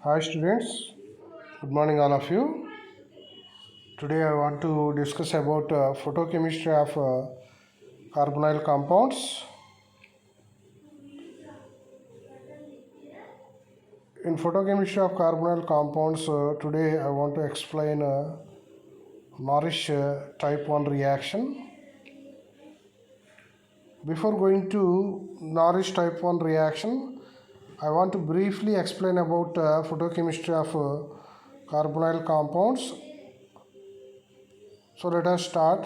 Hi students, good morning all of you. Today I want to discuss about photochemistry of carbonyl compounds. In photochemistry of carbonyl compounds, today I want to explain Norrish type 1 reaction. Before going to Norrish type 1 reaction, I want to briefly explain about photochemistry of carbonyl compounds. So let us start.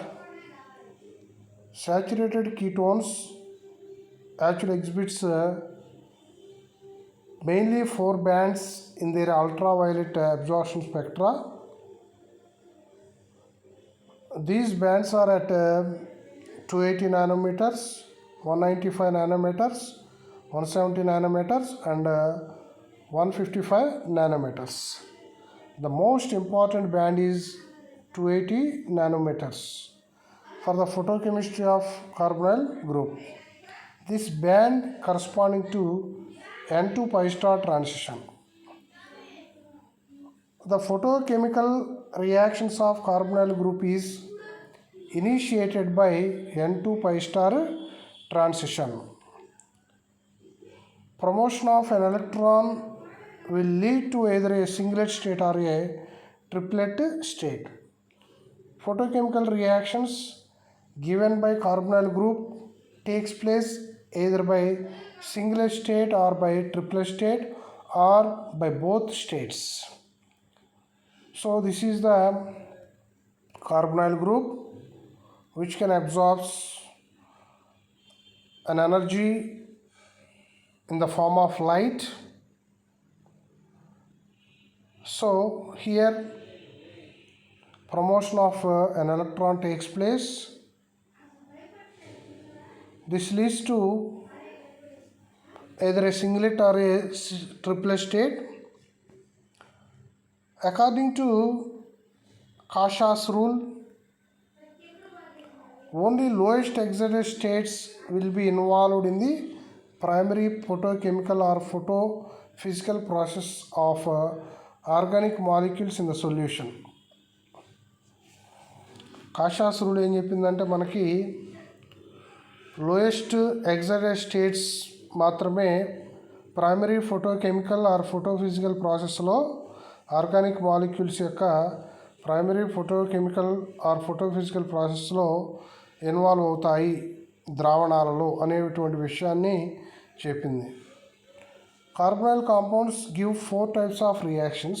Saturated ketones actually exhibits mainly four bands in their ultraviolet absorption spectra. These bands are at 280 nanometers, 195 nanometers, 170 nanometers and 155 nanometers. The most important band is 280 nanometers for the photochemistry of carbonyl group. This band corresponding to N2 pi star transition. The photochemical reactions of carbonyl group is initiated by N2 pi star transition. Promotion of an electron will lead to either a singlet state or a triplet state. Photochemical reactions given by carbonyl group takes place either by singlet state or by triplet state or by both states. So this is the carbonyl group which can absorb an energy in the form of light. So here promotion of an electron takes place. This leads to either a singlet or a triplet state. According to Kasha's rule, only lowest excited states will be involved in the primary photochemical or photophysical process of organic molecules in the solution. Kasha's rule ఏం చెప్పిందంటే మనకి lowest excited states మాత్రమే primary photochemical or photophysical ప్రాసెస్లో organic molecules యొక్క primary photochemical or photophysical ప్రాసెస్లో involve అవుతాయి ద్రావణాలలో అనేటువంటి విషయాన్ని చెప్పింది. Carbonyl compounds give four types of reactions.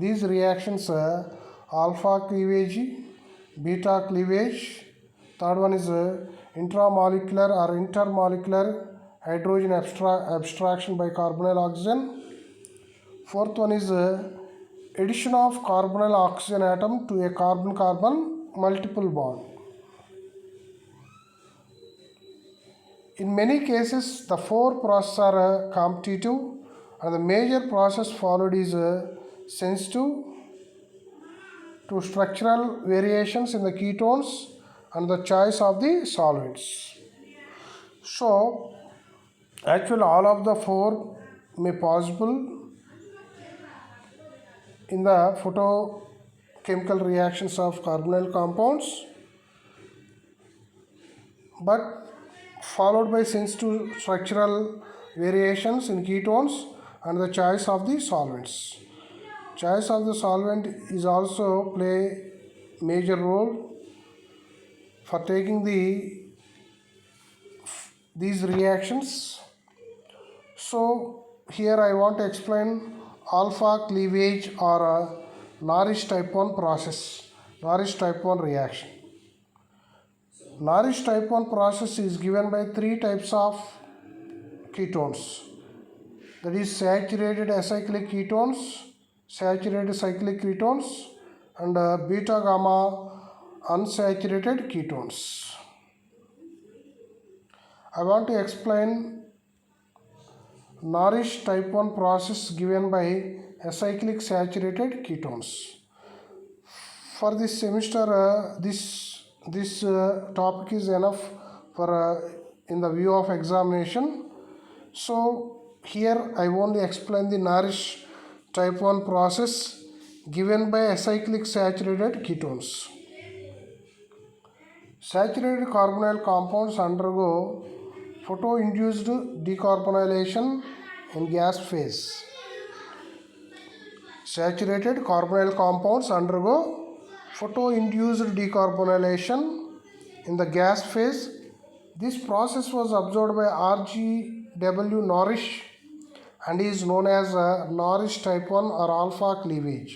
These reactions alpha cleavage, beta cleavage, third one is intramolecular or intermolecular hydrogen abstraction by carbonyl oxygen, fourth one is addition of carbonyl oxygen atom to a carbon-carbon multiple bond. In many cases, the four processes are competitive and the major process followed is sensitive to structural variations in the ketones and the choice of the solvents. So, actually all of the four may possible in the photochemical reactions of carbonyl compounds, but followed by sensitive structural variations in ketones and the choice of the solvents. Choice of the solvent is also play major role for taking these reactions. So here I want to explain alpha cleavage or Norrish type 1 process, Norrish type 1 reaction. Norrish type 1 process is given by three types of ketones, that is saturated acyclic ketones, saturated cyclic ketones and beta gamma unsaturated ketones. I want to explain Norrish type 1 process given by acyclic saturated ketones. For this semester this topic is enough for in the view of examination. So here I only explain the Norrish type 1 process given by acyclic saturated ketones. Saturated carbonyl compounds undergo photo-induced decarbonylation in gas phase. Saturated carbonyl compounds undergo photo-induced decarbonylation in the gas phase. This process was observed by R.G.W. Norrish and is known as Norrish type 1 or alpha cleavage.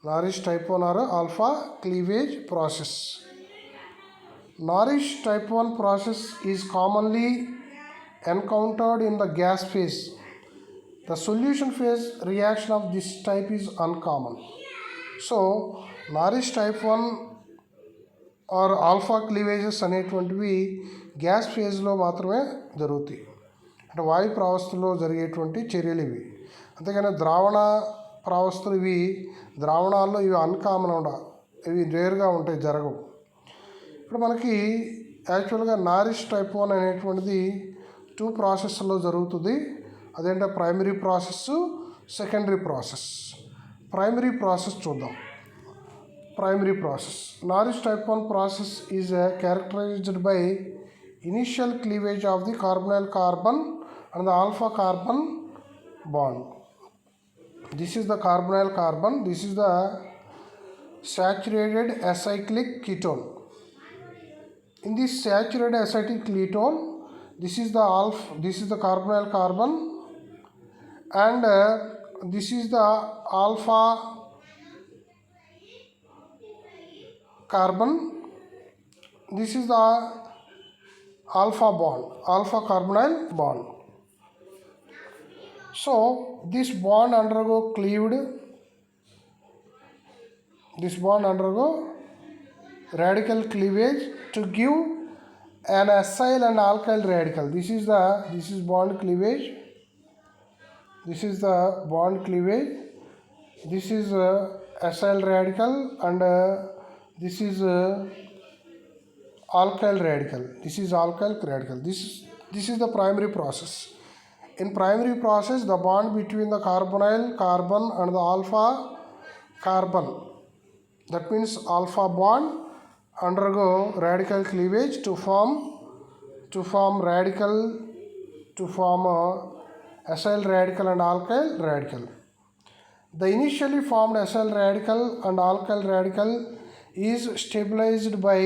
Norrish type 1 or alpha cleavage process. Norrish type 1 process is commonly encountered in the gas phase. The solution phase reaction of this type is uncommon. So, Norrish type 1 or alpha cleavages అనేటువంటివి gas ఫేజ్లో మాత్రమే జరుగుతాయి. అంటే వాయు ప్రావస్థలో జరిగేటువంటి చర్యలు ఇవి. అంతేగాని ద్రావణ ప్రావస్థలు ఇవి ద్రావణాల్లో ఇవి అన్కామన్ ఇవి రేర్గా ఉంటాయి, జరగవు. ఇప్పుడు మనకి యాక్చువల్గా నారిష్ టైప్ 1 అనేటువంటిది 2 ప్రాసెస్లో జరుగుతుంది. అదేంటే primary process, secondary process. Primary process చూద్దాం. Primary process. Norrish type 1 process is characterized by initial cleavage of the carbonyl carbon and the alpha carbon bond. This is the carbonyl carbon. This is the saturated acyclic ketone. In this saturated acyclic ketone, this is the carbonyl carbon, and this is the alpha carbon. This is the alpha bond, alpha carbonyl bond. So this bond undergo radical cleavage to give an acyl and alkyl radical. This is bond cleavage. This is the bond cleavage. This is acyl radical and this is alkyl radical. This is alkyl radical. This is the primary process. In primary process, the bond between the carbonyl carbon and the alpha carbon, that means alpha bond, undergo radical cleavage to form acyl radical and alkyl radical. The initially formed acyl radical and alkyl radical is stabilized by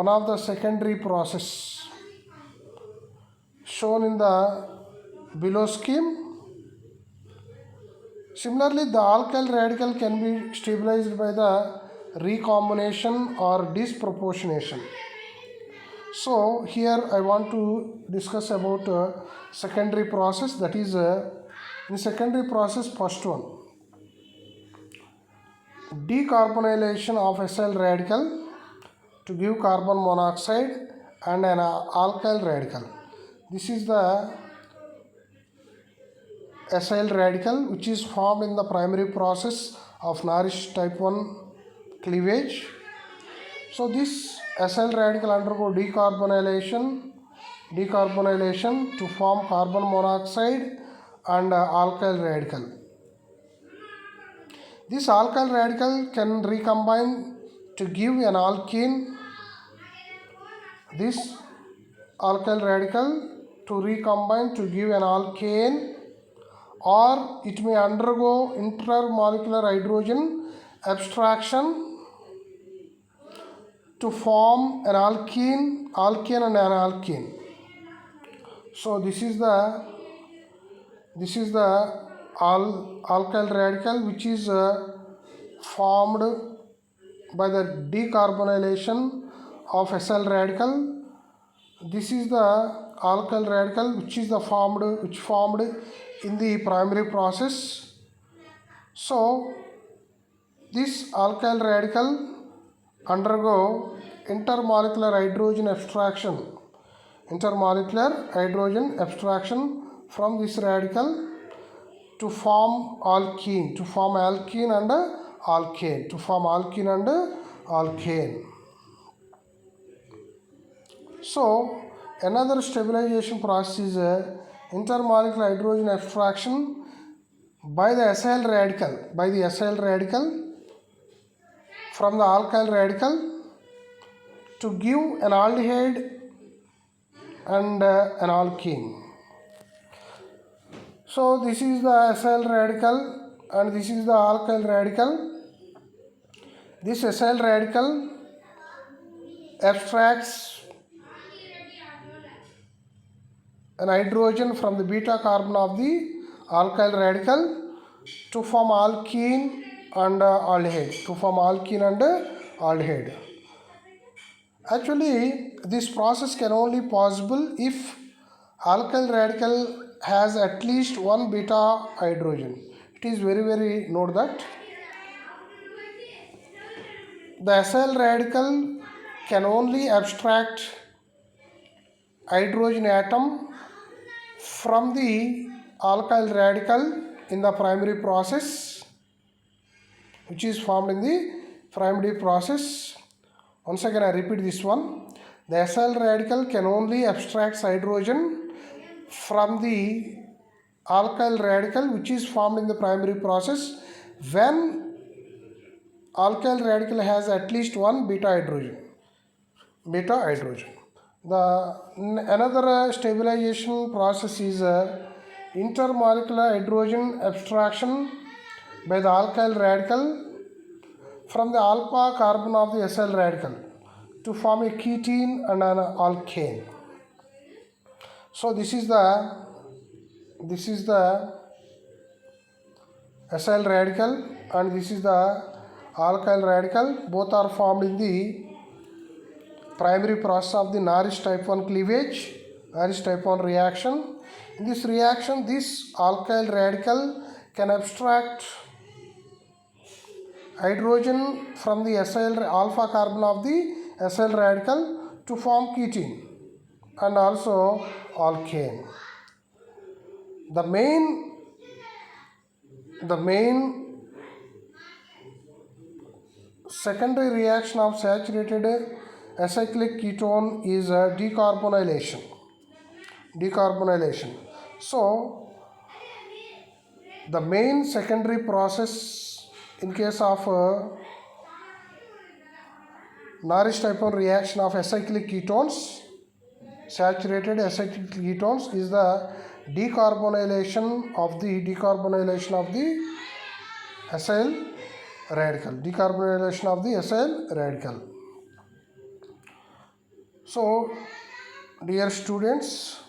one of the secondary process shown in the below scheme. Similarly, the alkyl radical can be stabilized by the recombination or disproportionation. So here I want to discuss about secondary process, that is in secondary process, first one, decarbonylation of acyl radical to give carbon monoxide and an alkyl radical. This is the acyl radical which is formed in the primary process of Norrish type 1 cleavage. So this acyl radical undergo decarbonylation to form carbon monoxide and alkyl radical. This alkyl radical can recombine to give an alkene. This alkyl radical to recombine to give an alkane, or it may undergo intermolecular hydrogen abstraction to form an alkene and an alkene. So this is the alkyl radical which is formed by the decarbonylation of acyl radical. This is the alkyl radical which formed in the primary process. So this alkyl radical undergo intermolecular hydrogen abstraction from this radical to form alkene and alkane. So another stabilization process is intermolecular hydrogen abstraction by the acyl radical from the alkyl radical to give an aldehyde and an alkene. So this is the acyl radical and this is the alkyl radical. This acyl radical abstracts an hydrogen from the beta carbon of the alkyl radical to form alkene and aldehyde. Actually, this process can only possible if alkyl radical has at least one beta hydrogen. It is very note that the acyl radical can only abstract hydrogen atom from the alkyl radical in the primary process, which is formed in the primary process. Once again I repeat this one. The acyl radical can only abstract hydrogen from the alkyl radical which is formed in the primary process when alkyl radical has at least one beta hydrogen. Another stabilization process is intermolecular hydrogen abstraction by the alkyl radical from the alpha carbon of the acyl radical to form a ketene and an alkane. So this is the acyl radical and this is the alkyl radical. Both are formed in the primary process of the Norris type 1 cleavage, Norris type 1 reaction. In this reaction, this alkyl radical can abstract hydrogen from the alpha carbon of the acyl radical to form ketene and also alkane. The main secondary reaction of saturated acyclic ketone is decarbonylation. So the main secondary process in case of Norris type 1 reaction of acyclic ketones, saturated acyclic ketones, is the decarbonylation of the acyl radical. So dear students,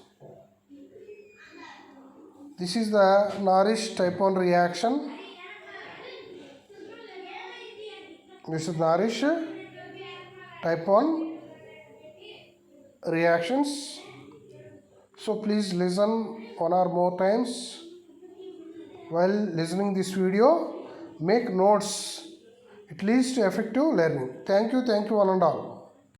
this is the Norris type 1 reaction. This is Norris type 1 reactions. So please listen one or more times while listening this video. Make notes. It leads to effective learning. Thank you one and all.